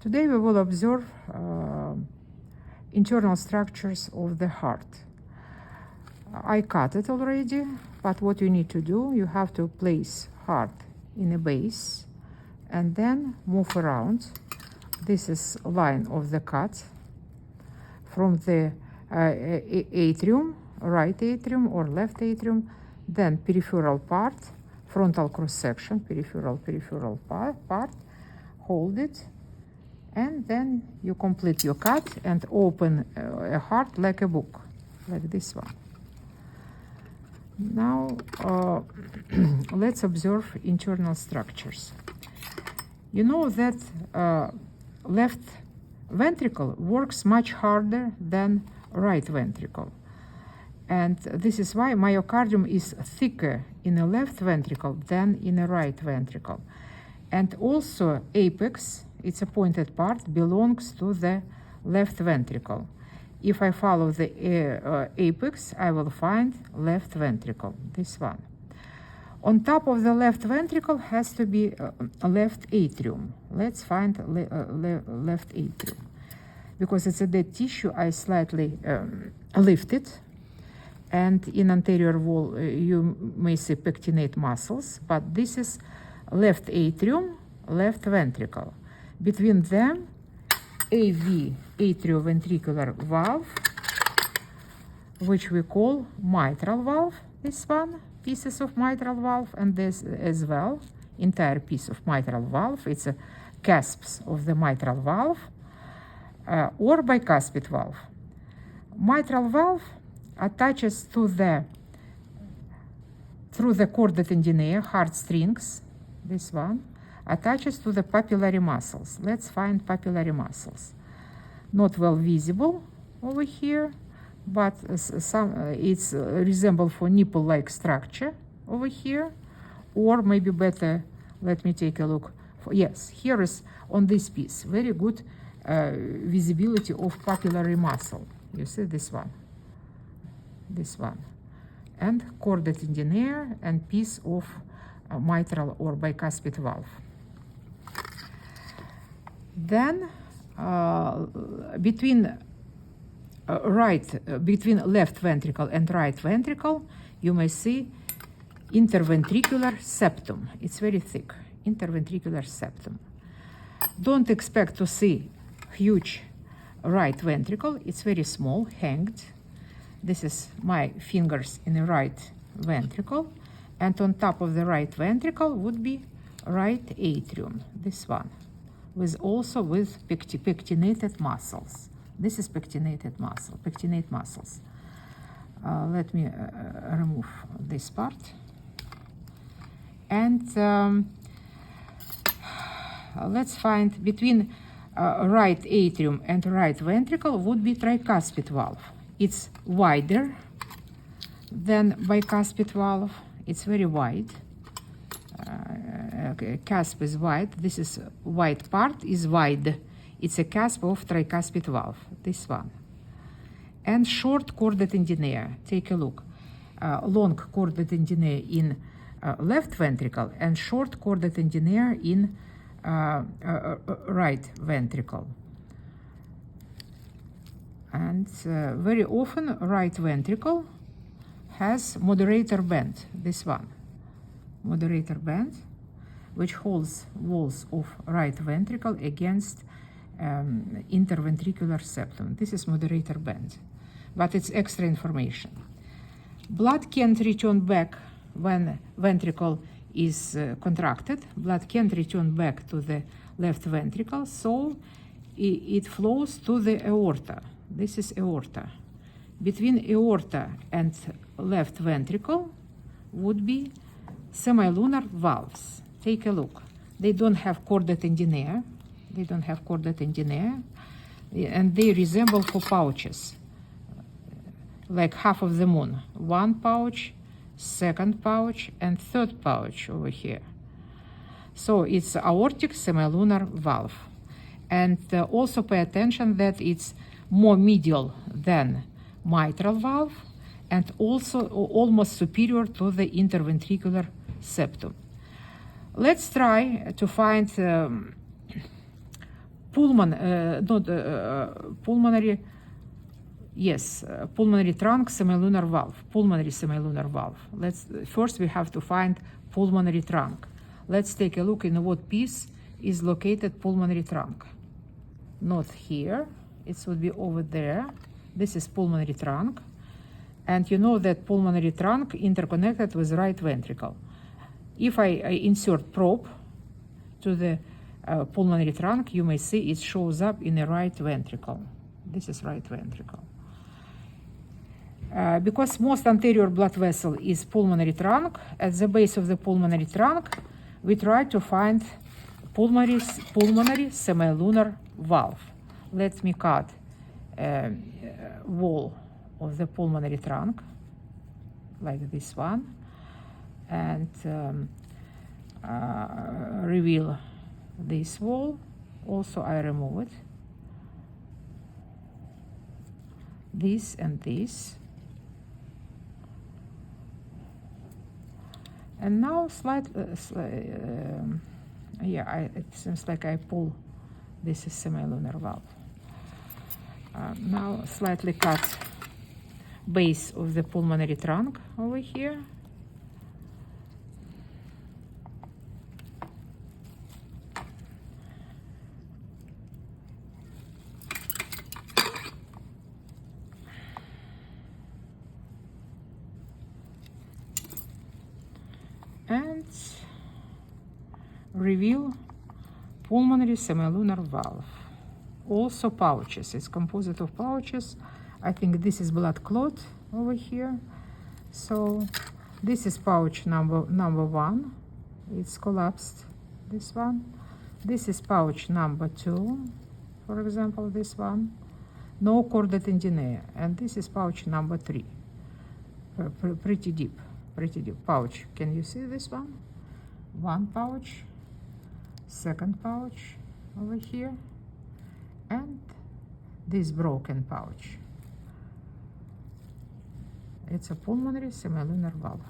Today we will observe internal structures of the heart. I cut it already, but what you need to do, you have to place heart in a base and then move around. This is line of the cut from the atrium, right atrium or left atrium, then peripheral part, frontal cross section, peripheral part, hold it, and then you complete your cut and open a heart like a book, like this one. Now let's observe internal structures. You know that left ventricle works much harder than right ventricle. And this is why myocardium is thicker in a left ventricle than in a right ventricle. And also apex, it's a pointed part, belongs to the left ventricle. If I follow the apex, I will find left ventricle, this one. On top of the left ventricle has to be a left atrium. Let's find left atrium. Because it's a dead tissue, I slightly lift it. And in anterior wall, you may see pectinate muscles, but this is left atrium, left ventricle. Between them, AV, atrioventricular valve, which we call mitral valve, this one, pieces of mitral valve, and this as well, entire piece of mitral valve. It's a cusps of the mitral valve, or bicuspid valve. Mitral valve attaches to through the chorda tendinea, heartstrings, this one, attaches to the papillary muscles. Let's find papillary muscles. Not well visible over here, but it's resemble for nipple-like structure over here, or maybe better, let me take a look. Yes, here is on this piece, very good visibility of papillary muscle. You see this one, and chorda tendinea and piece of mitral or bicuspid valve. Then between left ventricle and right ventricle, you may see interventricular septum. It's very thick, interventricular septum. Don't expect to see huge right ventricle. It's very small, hanged. This is my fingers in the right ventricle, and on top of the right ventricle would be right atrium, this one, with pectinated muscles. This is pectinated muscle, pectinate muscles. Let me remove this part. And let's find between right atrium and right ventricle would be tricuspid valve. It's wider than bicuspid valve. It's very wide. Cusp is wide. This is wide part is wide. It's a cusp of tricuspid valve, this one. And short chorda tendinea. Take a look. Long chorda tendinea in left ventricle and short chorda tendinea in right ventricle. And very often right ventricle has moderator band, this one. Moderator band, which holds walls of right ventricle against interventricular septum. This is moderator band, but it's extra information. Blood can't return back when ventricle is contracted. Blood can't return back to the left ventricle, so it flows to the aorta. This is aorta. Between aorta and left ventricle would be semilunar valves. Take a look. They don't have chorda tendinea. They don't have chorda tendinea, and they resemble for pouches, like half of the moon. One pouch, second pouch, and third pouch over here. So it's aortic semilunar valve. And also pay attention that it's more medial than mitral valve, and also almost superior to the interventricular septum. Let's try to find pulmonary, yes, pulmonary trunk semilunar valve, pulmonary semilunar valve. First we have to find pulmonary trunk. Let's take a look in what piece is located pulmonary trunk. Not here, it would be over there. This is pulmonary trunk. And you know that pulmonary trunk interconnected with right ventricle. If I insert probe to the pulmonary trunk, you may see it shows up in the right ventricle. This is right ventricle. Because most anterior blood vessel is pulmonary trunk, at the base of the pulmonary trunk, we try to find pulmonary semilunar valve. Let me cut wall of the pulmonary trunk, like this one, and reveal this wall. Also, I remove it. This and this. And now it seems like I pull. This is semilunar valve. Now slightly cut base of the pulmonary trunk over here. And reveal pulmonary semilunar valve. Also pouches. It's composite of pouches. I think this is blood clot over here. So this is pouch number one. It's collapsed. This one. This is pouch number 2. For example, this one. No chordotendineae. And this is pouch number 3. Pretty deep pouch. Can you see this one? One pouch, second pouch over here, and this broken pouch. It's a pulmonary semilunar valve.